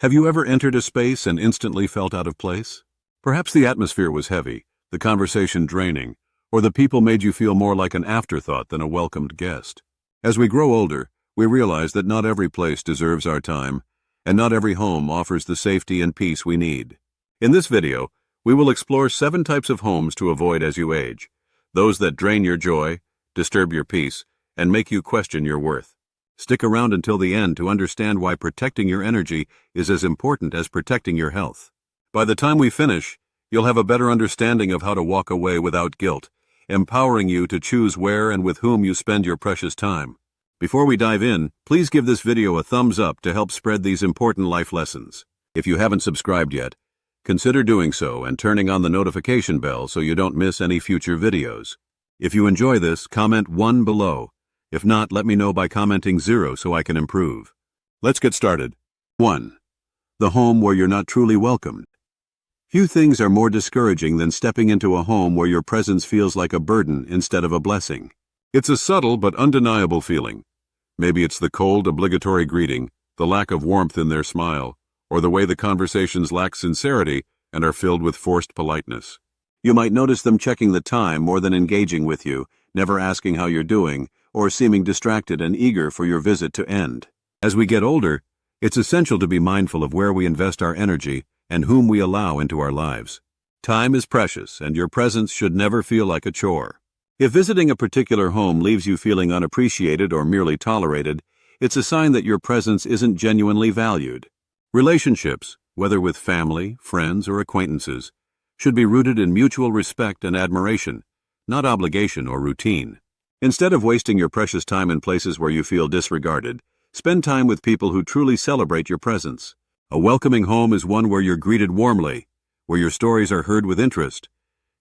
Have you ever entered a space and instantly felt out of place? Perhaps the atmosphere was heavy, the conversation draining, or the people made you feel more like an afterthought than a welcomed guest. As we grow older, we realize that not every place deserves our time, and not every home offers the safety and peace we need. In this video, we will explore 7 types of homes to avoid as you age, those that drain your joy, disturb your peace, and make you question your worth. Stick around until the end to understand why protecting your energy is as important as protecting your health. By the time we finish, you'll have a better understanding of how to walk away without guilt, empowering you to choose where and with whom you spend your precious time. Before we dive in, please give this video a thumbs up to help spread these important life lessons. If you haven't subscribed yet, consider doing so and turning on the notification bell so you don't miss any future videos. If you enjoy this, comment 1 below. If not, let me know by commenting 0 so I can improve. Let's get started. 1. The home where you're not truly welcomed. Few things are more discouraging than stepping into a home where your presence feels like a burden instead of a blessing. It's a subtle but undeniable feeling. Maybe it's the cold, obligatory greeting, the lack of warmth in their smile, or the way the conversations lack sincerity and are filled with forced politeness. You might notice them checking the time more than engaging with you, never asking how you're doing, or seeming distracted and eager for your visit to end. As we get older, it's essential to be mindful of where we invest our energy and whom we allow into our lives. Time is precious, and your presence should never feel like a chore. If visiting a particular home leaves you feeling unappreciated or merely tolerated, it's a sign that your presence isn't genuinely valued. Relationships, whether with family, friends, or acquaintances, should be rooted in mutual respect and admiration, not obligation or routine. Instead of wasting your precious time in places where you feel disregarded, spend time with people who truly celebrate your presence. A welcoming home is one where you're greeted warmly, where your stories are heard with interest,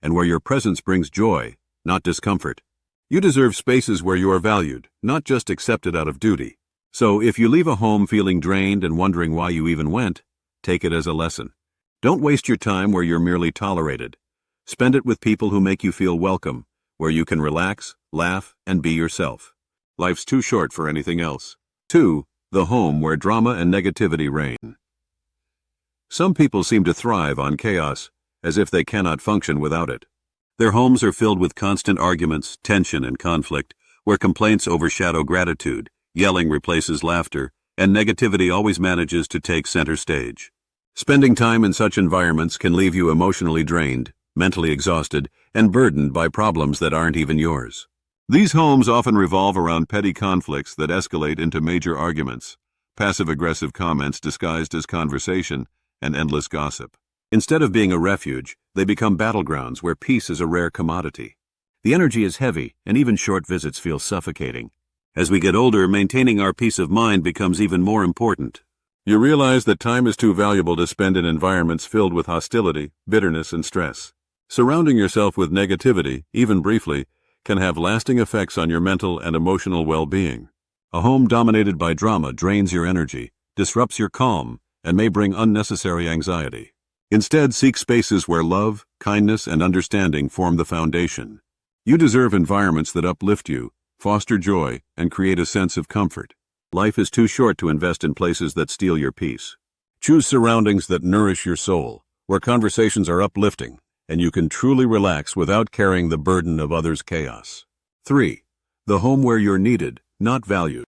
and where your presence brings joy, not discomfort. You deserve spaces where you are valued, not just accepted out of duty. So if you leave a home feeling drained and wondering why you even went, take it as a lesson. Don't waste your time where you're merely tolerated. Spend it with people who make you feel welcome, where you can relax, laugh, and be yourself. Life's too short for anything else. 2. The home where drama and negativity reign. Some people seem to thrive on chaos, as if they cannot function without it. Their homes are filled with constant arguments, tension, and conflict, where complaints overshadow gratitude, yelling replaces laughter, and negativity always manages to take center stage. Spending time in such environments can leave you emotionally drained, mentally exhausted, and burdened by problems that aren't even yours. These homes often revolve around petty conflicts that escalate into major arguments, passive-aggressive comments disguised as conversation, and endless gossip. Instead of being a refuge, they become battlegrounds where peace is a rare commodity. The energy is heavy, and even short visits feel suffocating. As we get older, maintaining our peace of mind becomes even more important. You realize that time is too valuable to spend in environments filled with hostility, bitterness, and stress. Surrounding yourself with negativity, even briefly, can have lasting effects on your mental and emotional well-being. A home dominated by drama drains your energy, disrupts your calm, and may bring unnecessary anxiety. Instead, seek spaces where love, kindness, and understanding form the foundation. You deserve environments that uplift you, foster joy, and create a sense of comfort. Life is too short to invest in places that steal your peace. Choose surroundings that nourish your soul, where conversations are uplifting, and you can truly relax without carrying the burden of others' chaos. 3. The home where you're needed, not valued.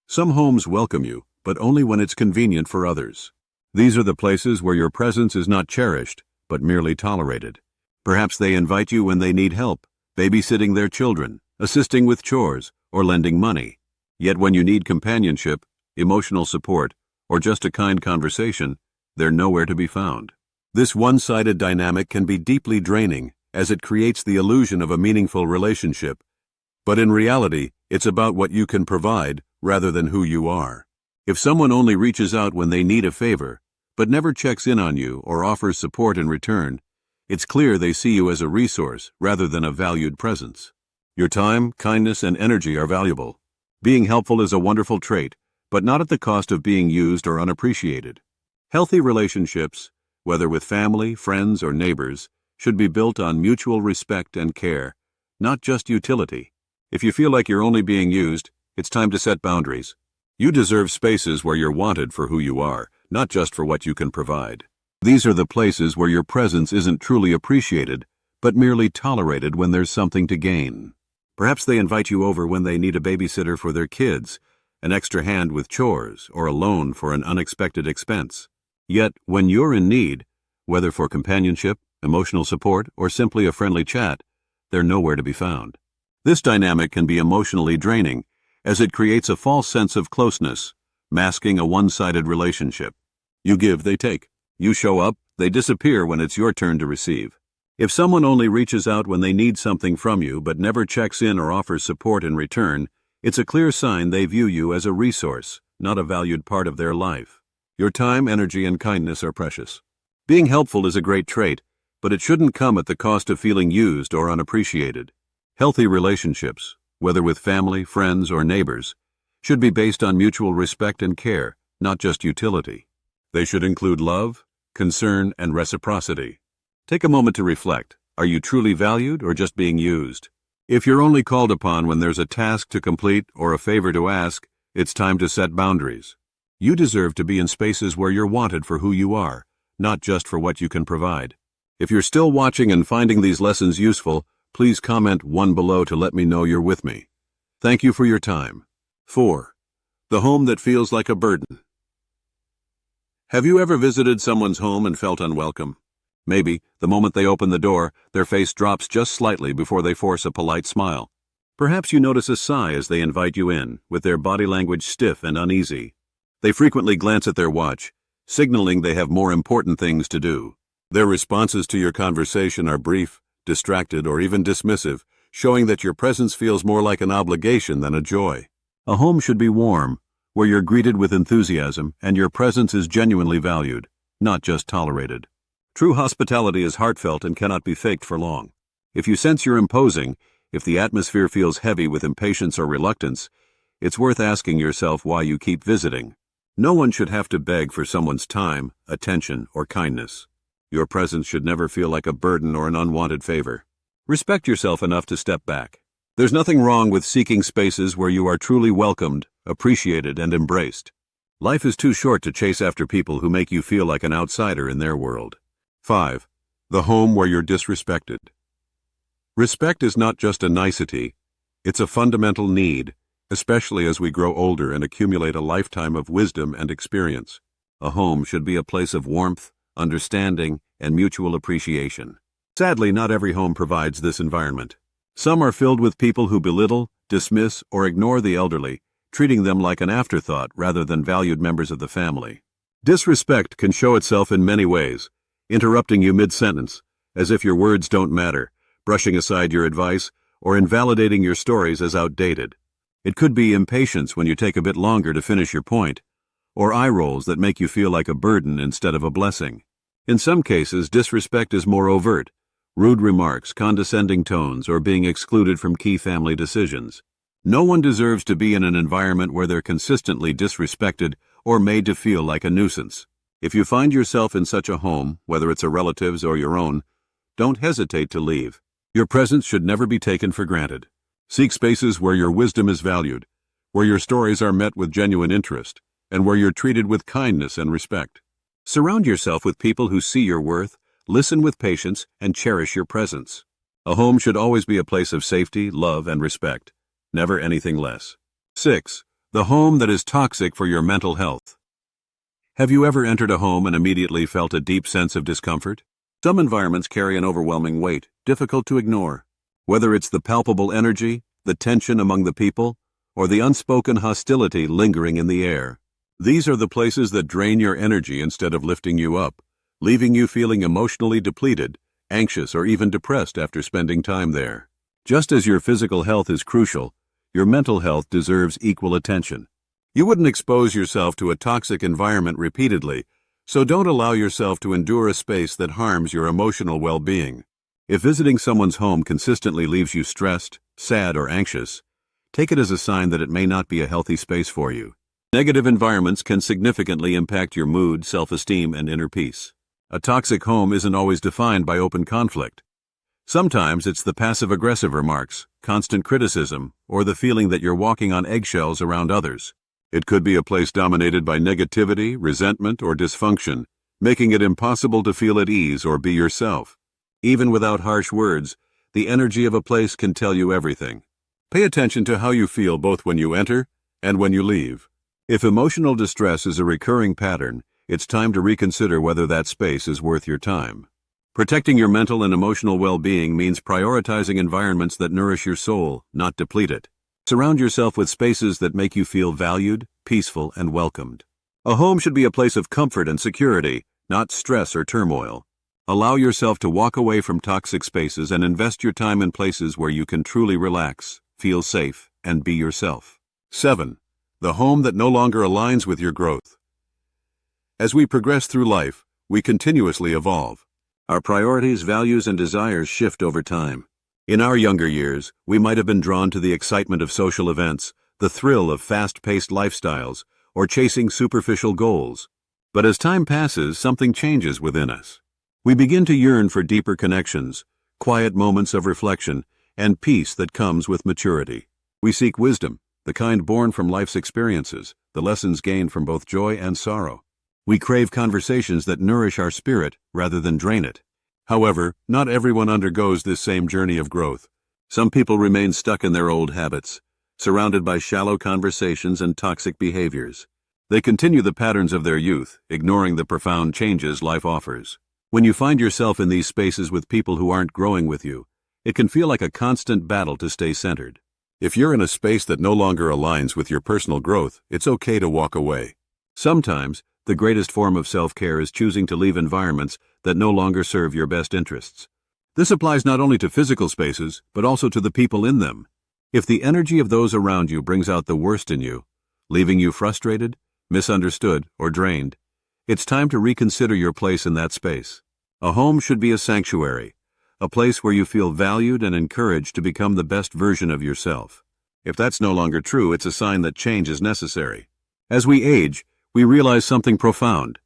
Some homes welcome you, but only when it's convenient for others. These are the places where your presence is not cherished, but merely tolerated. Perhaps they invite you when they need help, babysitting their children, assisting with chores, or lending money. Yet when you need companionship, emotional support, or just a kind conversation, they're nowhere to be found. This one-sided dynamic can be deeply draining, as it creates the illusion of a meaningful relationship. But in reality, it's about what you can provide, rather than who you are. If someone only reaches out when they need a favor, but never checks in on you or offers support in return, it's clear they see you as a resource rather than a valued presence. Your time, kindness, and energy are valuable. Being helpful is a wonderful trait, but not at the cost of being used or unappreciated. Healthy relationships, whether with family, friends, or neighbors, should be built on mutual respect and care, not just utility. If you feel like you're only being used, it's time to set boundaries. You deserve spaces where you're wanted for who you are, not just for what you can provide. These are the places where your presence isn't truly appreciated, but merely tolerated when there's something to gain. Perhaps they invite you over when they need a babysitter for their kids, an extra hand with chores, or a loan for an unexpected expense. Yet, when you're in need, whether for companionship, emotional support, or simply a friendly chat, they're nowhere to be found. This dynamic can be emotionally draining, as it creates a false sense of closeness, masking a one-sided relationship. You give, they take. You show up, they disappear when it's your turn to receive. If someone only reaches out when they need something from you but never checks in or offers support in return, it's a clear sign they view you as a resource, not a valued part of their life. Your time, energy, and kindness are precious. Being helpful is a great trait, but it shouldn't come at the cost of feeling used or unappreciated. Healthy relationships, whether with family, friends, or neighbors, should be based on mutual respect and care, not just utility. They should include love, concern, and reciprocity. Take a moment to reflect. Are you truly valued or just being used? If you're only called upon when there's a task to complete or a favor to ask, it's time to set boundaries. You deserve to be in spaces where you're wanted for who you are, not just for what you can provide. If you're still watching and finding these lessons useful, please comment 1 below to let me know you're with me. Thank you for your time. 4. The home that feels like a burden. Have you ever visited someone's home and felt unwelcome? Maybe, the moment they open the door, their face drops just slightly before they force a polite smile. Perhaps you notice a sigh as they invite you in, with their body language stiff and uneasy. They frequently glance at their watch, signaling they have more important things to do. Their responses to your conversation are brief, distracted, or even dismissive, showing that your presence feels more like an obligation than a joy. A home should be warm, where you're greeted with enthusiasm and your presence is genuinely valued, not just tolerated. True hospitality is heartfelt and cannot be faked for long. If you sense you're imposing, if the atmosphere feels heavy with impatience or reluctance, it's worth asking yourself why you keep visiting. No one should have to beg for someone's time, attention, or kindness. Your presence should never feel like a burden or an unwanted favor. Respect yourself enough to step back. There's nothing wrong with seeking spaces where you are truly welcomed, appreciated, and embraced. Life is too short to chase after people who make you feel like an outsider in their world. 5. The home where you're disrespected. Respect is not just a nicety, it's a fundamental need, especially as we grow older and accumulate a lifetime of wisdom and experience. A home should be a place of warmth, understanding, and mutual appreciation. Sadly, not every home provides this environment. Some are filled with people who belittle, dismiss, or ignore the elderly, treating them like an afterthought rather than valued members of the family. Disrespect can show itself in many ways: interrupting you mid-sentence, as if your words don't matter, brushing aside your advice, or invalidating your stories as outdated. It could be impatience when you take a bit longer to finish your point, or eye rolls that make you feel like a burden instead of a blessing. In some cases, disrespect is more overt: rude remarks, condescending tones, or being excluded from key family decisions. No one deserves to be in an environment where they're consistently disrespected or made to feel like a nuisance. If you find yourself in such a home, whether it's a relative's or your own, don't hesitate to leave. Your presence should never be taken for granted. Seek spaces where your wisdom is valued, where your stories are met with genuine interest, and where you're treated with kindness and respect. Surround yourself with people who see your worth, listen with patience, and cherish your presence. A home should always be a place of safety, love, and respect, never anything less. 6. The home that is toxic for your mental health. Have you ever entered a home and immediately felt a deep sense of discomfort? Some environments carry an overwhelming weight, difficult to ignore. Whether it's the palpable energy, the tension among the people, or the unspoken hostility lingering in the air. These are the places that drain your energy instead of lifting you up, leaving you feeling emotionally depleted, anxious, or even depressed after spending time there. Just as your physical health is crucial, your mental health deserves equal attention. You wouldn't expose yourself to a toxic environment repeatedly, so don't allow yourself to endure a space that harms your emotional well-being. If visiting someone's home consistently leaves you stressed, sad, or anxious, take it as a sign that it may not be a healthy space for you. Negative environments can significantly impact your mood, self-esteem, and inner peace. A toxic home isn't always defined by open conflict. Sometimes it's the passive-aggressive remarks, constant criticism, or the feeling that you're walking on eggshells around others. It could be a place dominated by negativity, resentment, or dysfunction, making it impossible to feel at ease or be yourself. Even without harsh words, the energy of a place can tell you everything. Pay attention to how you feel both when you enter and when you leave. If emotional distress is a recurring pattern, it's time to reconsider whether that space is worth your time. Protecting your mental and emotional well-being means prioritizing environments that nourish your soul, not deplete it. Surround yourself with spaces that make you feel valued, peaceful, and welcomed. A home should be a place of comfort and security, not stress or turmoil. Allow yourself to walk away from toxic spaces and invest your time in places where you can truly relax, feel safe, and be yourself. 7. The home that no longer aligns with your growth. As we progress through life, we continuously evolve. Our priorities, values, and desires shift over time. In our younger years, we might have been drawn to the excitement of social events, the thrill of fast-paced lifestyles, or chasing superficial goals. But as time passes, something changes within us. We begin to yearn for deeper connections, quiet moments of reflection, and peace that comes with maturity. We seek wisdom, the kind born from life's experiences, the lessons gained from both joy and sorrow. We crave conversations that nourish our spirit rather than drain it. However, not everyone undergoes this same journey of growth. Some people remain stuck in their old habits, surrounded by shallow conversations and toxic behaviors. They continue the patterns of their youth, ignoring the profound changes life offers. When you find yourself in these spaces with people who aren't growing with you, it can feel like a constant battle to stay centered. If you're in a space that no longer aligns with your personal growth, it's okay to walk away. Sometimes, the greatest form of self-care is choosing to leave environments that no longer serve your best interests. This applies not only to physical spaces, but also to the people in them. If the energy of those around you brings out the worst in you, leaving you frustrated, misunderstood, or drained, it's time to reconsider your place in that space. A home should be a sanctuary, a place where you feel valued and encouraged to become the best version of yourself. If that's no longer true, it's a sign that change is necessary. As we age, we realize something profound.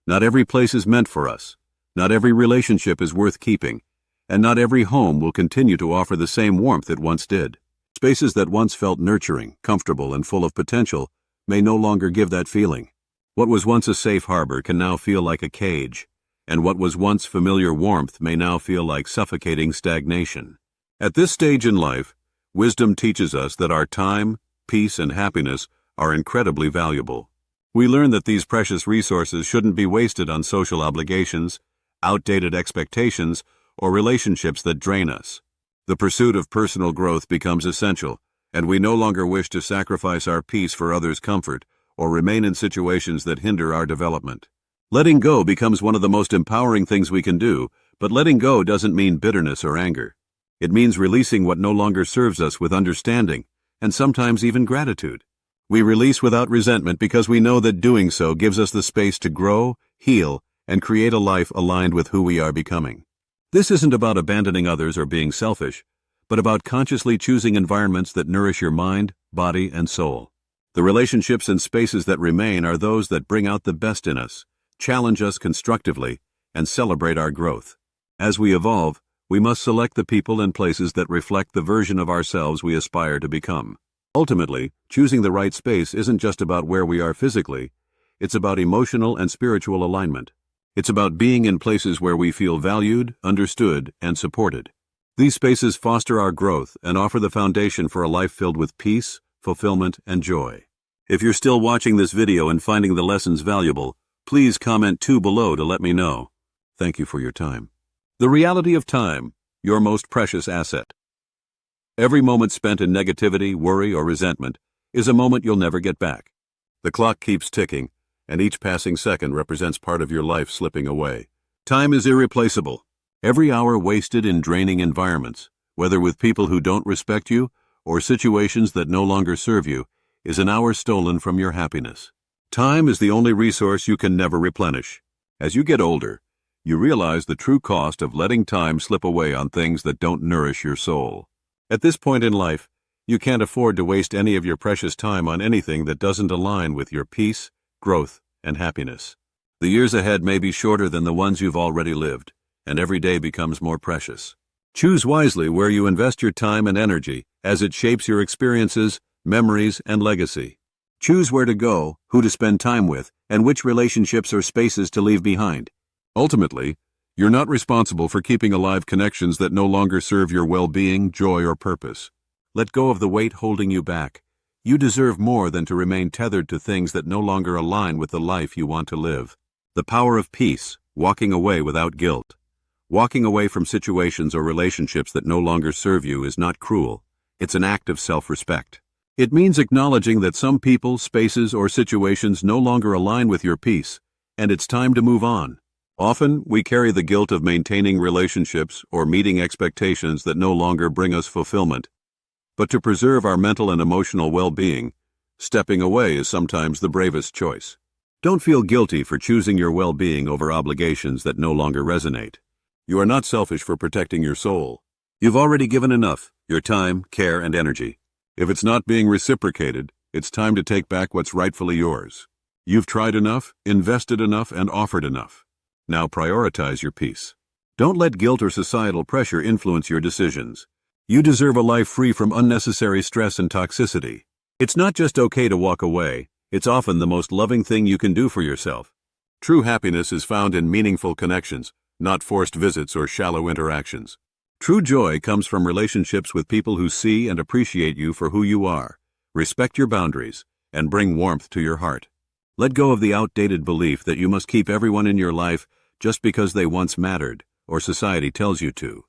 Not every place is meant for us. Not every relationship is worth keeping. And not every home will continue to offer the same warmth it once did. Spaces that once felt nurturing, comfortable, and full of potential may no longer give that feeling. What was once a safe harbor can now feel like a cage, and what was once familiar warmth may now feel like suffocating stagnation. At this stage in life, wisdom teaches us that our time, peace, and happiness are incredibly valuable. We learn that these precious resources shouldn't be wasted on social obligations, outdated expectations, or relationships that drain us. The pursuit of personal growth becomes essential, and we no longer wish to sacrifice our peace for others' comfort or remain in situations that hinder our development. Letting go becomes one of the most empowering things we can do, but letting go doesn't mean bitterness or anger. It means releasing what no longer serves us with understanding, and sometimes even gratitude. We release without resentment because we know that doing so gives us the space to grow, heal, and create a life aligned with who we are becoming. This isn't about abandoning others or being selfish, but about consciously choosing environments that nourish your mind, body, and soul. The relationships and spaces that remain are those that bring out the best in us, challenge us constructively, and celebrate our growth. As we evolve, we must select the people and places that reflect the version of ourselves we aspire to become. Ultimately, choosing the right space isn't just about where we are physically, it's about emotional and spiritual alignment. It's about being in places where we feel valued, understood, and supported. These spaces foster our growth and offer the foundation for a life filled with peace, fulfillment, and joy. If you're still watching this video and finding the lessons valuable, please comment 2 below to let me know. Thank you for your time. The reality of time, your most precious asset. Every moment spent in negativity, worry, or resentment is a moment you'll never get back. The clock keeps ticking, and each passing second represents part of your life slipping away. Time is irreplaceable. Every hour wasted in draining environments, whether with people who don't respect you or situations that no longer serve you, is an hour stolen from your happiness. Time is the only resource you can never replenish. As you get older, you realize the true cost of letting time slip away on things that don't nourish your soul. At this point in life, you can't afford to waste any of your precious time on anything that doesn't align with your peace, growth, and happiness. The years ahead may be shorter than the ones you've already lived, and every day becomes more precious. Choose wisely where you invest your time and energy, as it shapes your experiences, memories, and legacy. Choose where to go, who to spend time with, and which relationships or spaces to leave behind. Ultimately, you're not responsible for keeping alive connections that no longer serve your well-being, joy, or purpose. Let go of the weight holding you back. You deserve more than to remain tethered to things that no longer align with the life you want to live. The power of peace, walking away without guilt. Walking away from situations or relationships that no longer serve you is not cruel. It's an act of self-respect. It means acknowledging that some people, spaces, or situations no longer align with your peace, and it's time to move on. Often, we carry the guilt of maintaining relationships or meeting expectations that no longer bring us fulfillment. But to preserve our mental and emotional well-being, stepping away is sometimes the bravest choice. Don't feel guilty for choosing your well-being over obligations that no longer resonate. You are not selfish for protecting your soul. You've already given enough, your time, care, and energy. If it's not being reciprocated, it's time to take back what's rightfully yours. You've tried enough, invested enough, and offered enough. Now prioritize your peace. Don't let guilt or societal pressure influence your decisions. You deserve a life free from unnecessary stress and toxicity. It's not just okay to walk away, it's often the most loving thing you can do for yourself. True happiness is found in meaningful connections, not forced visits or shallow interactions. True joy comes from relationships with people who see and appreciate you for who you are, respect your boundaries, and bring warmth to your heart. Let go of the outdated belief that you must keep everyone in your life just because they once mattered, or society tells you to.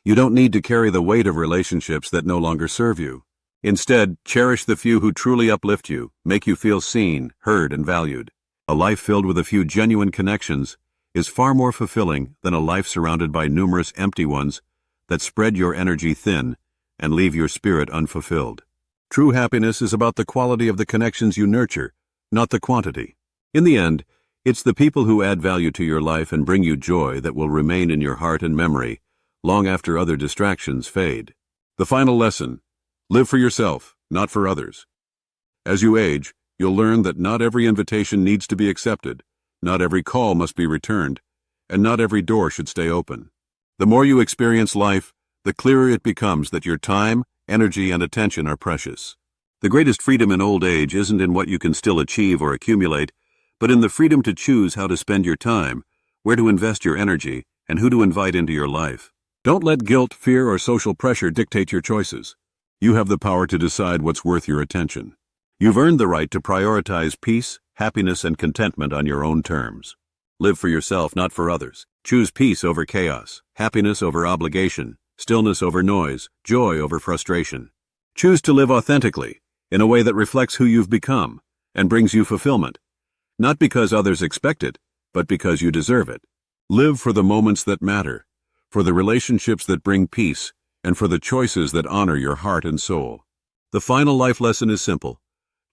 You don't need to carry the weight of relationships that no longer serve you. Instead, cherish the few who truly uplift you, make you feel seen, heard, and valued. A life filled with a few genuine connections is far more fulfilling than a life surrounded by numerous empty ones that spread your energy thin and leave your spirit unfulfilled. True happiness is about the quality of the connections you nurture, not the quantity. In the end, it's the people who add value to your life and bring you joy that will remain in your heart and memory long after other distractions fade. The final lesson: live for yourself, not for others. As you age, you'll learn that not every invitation needs to be accepted, not every call must be returned, and not every door should stay open. The more you experience life, the clearer it becomes that your time, energy, and attention are precious. The greatest freedom in old age isn't in what you can still achieve or accumulate, but in the freedom to choose how to spend your time, where to invest your energy, and who to invite into your life. Don't let guilt, fear, or social pressure dictate your choices. You have the power to decide what's worth your attention. You've earned the right to prioritize peace, happiness, and contentment on your own terms. Live for yourself, not for others. Choose peace over chaos, happiness over obligation, stillness over noise, joy over frustration. Choose to live authentically, in a way that reflects who you've become and brings you fulfillment. Not because others expect it, but because you deserve it. Live for the moments that matter, for the relationships that bring peace, and for the choices that honor your heart and soul. The final life lesson is simple.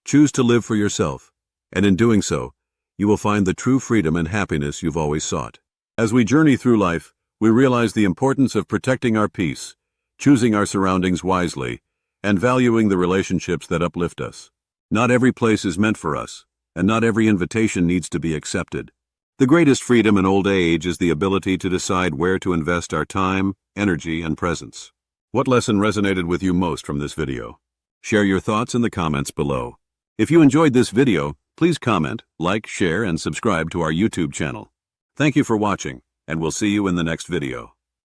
Choose to live for yourself, and in doing so, you will find the true freedom and happiness you've always sought. As we journey through life, we realize the importance of protecting our peace, choosing our surroundings wisely, and valuing the relationships that uplift us. Not every place is meant for us, and not every invitation needs to be accepted. The greatest freedom in old age is the ability to decide where to invest our time, energy, and presence. What lesson resonated with you most from this video? Share your thoughts in the comments below. If you enjoyed this video, please comment, like, share, and subscribe to our YouTube channel. Thank you for watching, and we'll see you in the next video.